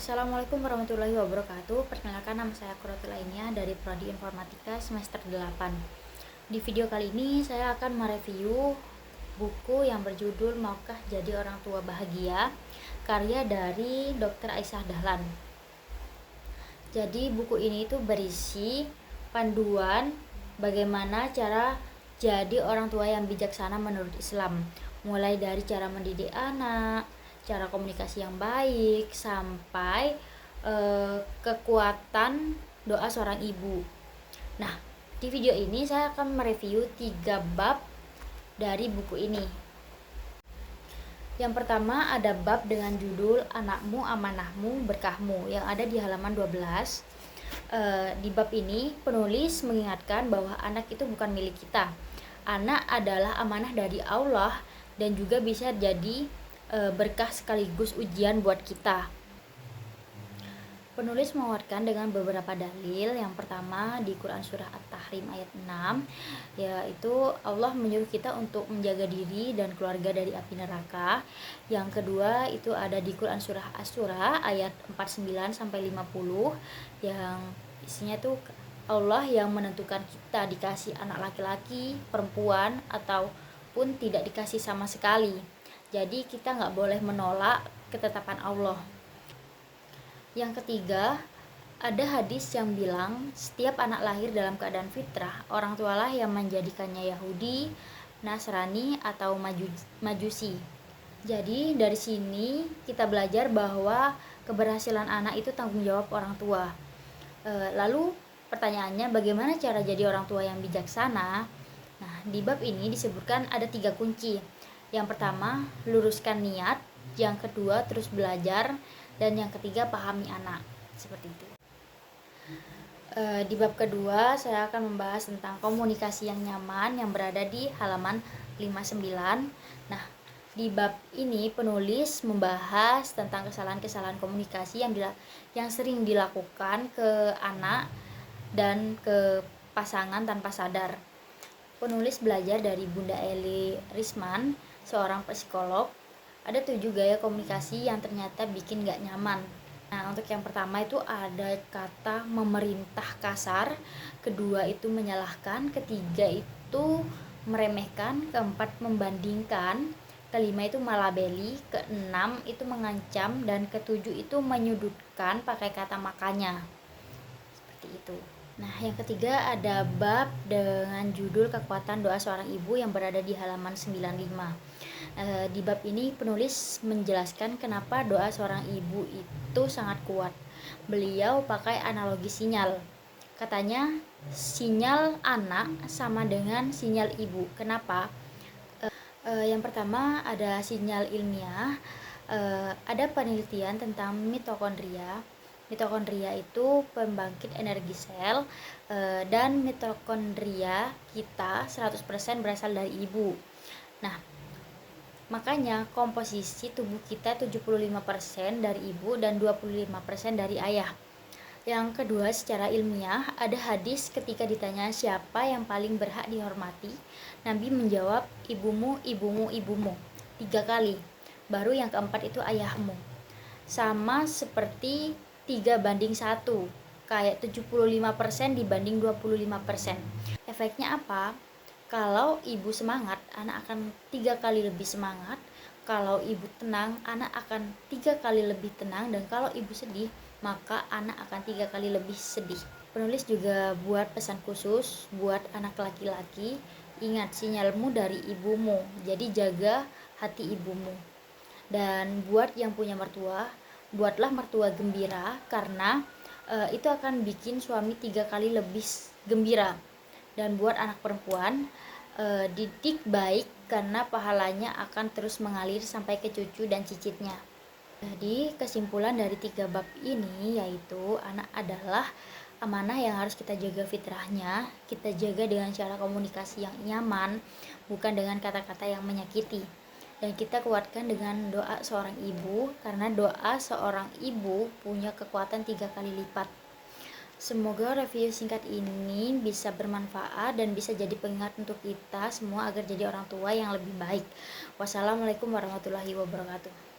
Assalamualaikum warahmatullahi wabarakatuh. Perkenalkan, nama saya Quratul Ainia dari Prodi Informatika semester 8. Di video kali ini saya akan mereview buku yang berjudul Maukah Jadi Orang Tua Bahagia, karya dari Dr. Aisyah Dahlan. Jadi buku ini itu berisi panduan bagaimana cara jadi orang tua yang bijaksana menurut Islam, mulai dari cara mendidik anak, cara komunikasi yang baik, sampai kekuatan doa seorang ibu. Nah, di video ini saya akan mereview 3 bab dari buku ini. Yang pertama ada bab dengan judul Anakmu Amanahmu Berkahmu yang ada di halaman 12. Di bab ini penulis mengingatkan bahwa anak itu bukan milik kita. Anak adalah amanah dari Allah dan juga bisa jadi berkah sekaligus ujian buat kita. Penulis menguatkan dengan beberapa dalil. Yang pertama di Quran surah At-Tahrim ayat 6, yaitu Allah menyuruh kita untuk menjaga diri dan keluarga dari api neraka. Yang kedua itu ada di Quran surah Asy-Syura ayat 49 sampai 50, yang isinya tuh Allah yang menentukan kita dikasih anak laki-laki, perempuan, ataupun tidak dikasih sama sekali. Jadi kita nggak boleh menolak ketetapan Allah. Yang ketiga, ada hadis yang bilang setiap anak lahir dalam keadaan fitrah, orang tualah yang menjadikannya Yahudi, Nasrani, atau Majusi. Jadi dari sini kita belajar bahwa keberhasilan anak itu tanggung jawab orang tua. Lalu pertanyaannya, bagaimana cara jadi orang tua yang bijaksana? Nah, di bab ini disebutkan ada 3 kunci. Yang pertama, luruskan niat. Yang kedua, terus belajar. Dan yang ketiga, pahami anak. Seperti itu. Di bab kedua, saya akan membahas tentang komunikasi yang nyaman yang berada di halaman 59. Nah, di bab ini penulis membahas tentang kesalahan-kesalahan komunikasi yang sering dilakukan ke anak dan ke pasangan tanpa sadar. Penulis belajar dari Bunda Eli Risman, seorang psikolog. Ada 7 gaya komunikasi yang ternyata bikin gak nyaman. Nah, untuk yang pertama itu ada kata memerintah kasar, kedua itu menyalahkan, ketiga itu meremehkan, keempat membandingkan, kelima itu melabeli, keenam itu mengancam, dan ketujuh itu menyudutkan pakai kata makanya. Seperti itu. Nah, yang ketiga ada bab dengan judul Kekuatan Doa Seorang Ibu yang berada di halaman 95. Di bab ini penulis menjelaskan kenapa doa seorang ibu itu sangat kuat. Beliau pakai analogi sinyal. Katanya sinyal anak sama dengan sinyal ibu. Kenapa? Yang pertama ada sinyal ilmiah. Ada penelitian tentang mitokondria. Mitokondria itu pembangkit energi sel, dan mitokondria kita 100% berasal dari ibu. Nah, makanya komposisi tubuh kita 75% dari ibu dan 25% dari ayah. Yang kedua, secara ilmiah, ada hadis ketika ditanya siapa yang paling berhak dihormati, Nabi menjawab ibumu, ibumu, ibumu 3 kali. Baru yang keempat itu ayahmu. Sama seperti 3:1, kayak 75% dibanding 25%. Efeknya apa? Kalau ibu semangat, anak akan 3 kali lebih semangat. Kalau ibu tenang, anak akan 3 kali lebih tenang. Dan kalau ibu sedih, maka anak akan 3 kali lebih sedih. Penulis juga buat pesan khusus buat anak laki-laki. Ingat, sinyalmu dari ibumu, jadi jaga hati ibumu. Dan buat yang punya mertua, buatlah mertua gembira, karena itu akan bikin suami 3 kali lebih gembira. Dan buat anak perempuan, didik baik karena pahalanya akan terus mengalir sampai ke cucu dan cicitnya. Jadi kesimpulan dari 3 bab ini yaitu anak adalah amanah yang harus kita jaga fitrahnya. Kita jaga dengan cara komunikasi yang nyaman, bukan dengan kata-kata yang menyakiti. Dan kita kuatkan dengan doa seorang ibu, karena doa seorang ibu punya kekuatan 3 kali lipat. Semoga review singkat ini bisa bermanfaat dan bisa jadi pengingat untuk kita semua agar jadi orang tua yang lebih baik. Wassalamualaikum warahmatullahi wabarakatuh.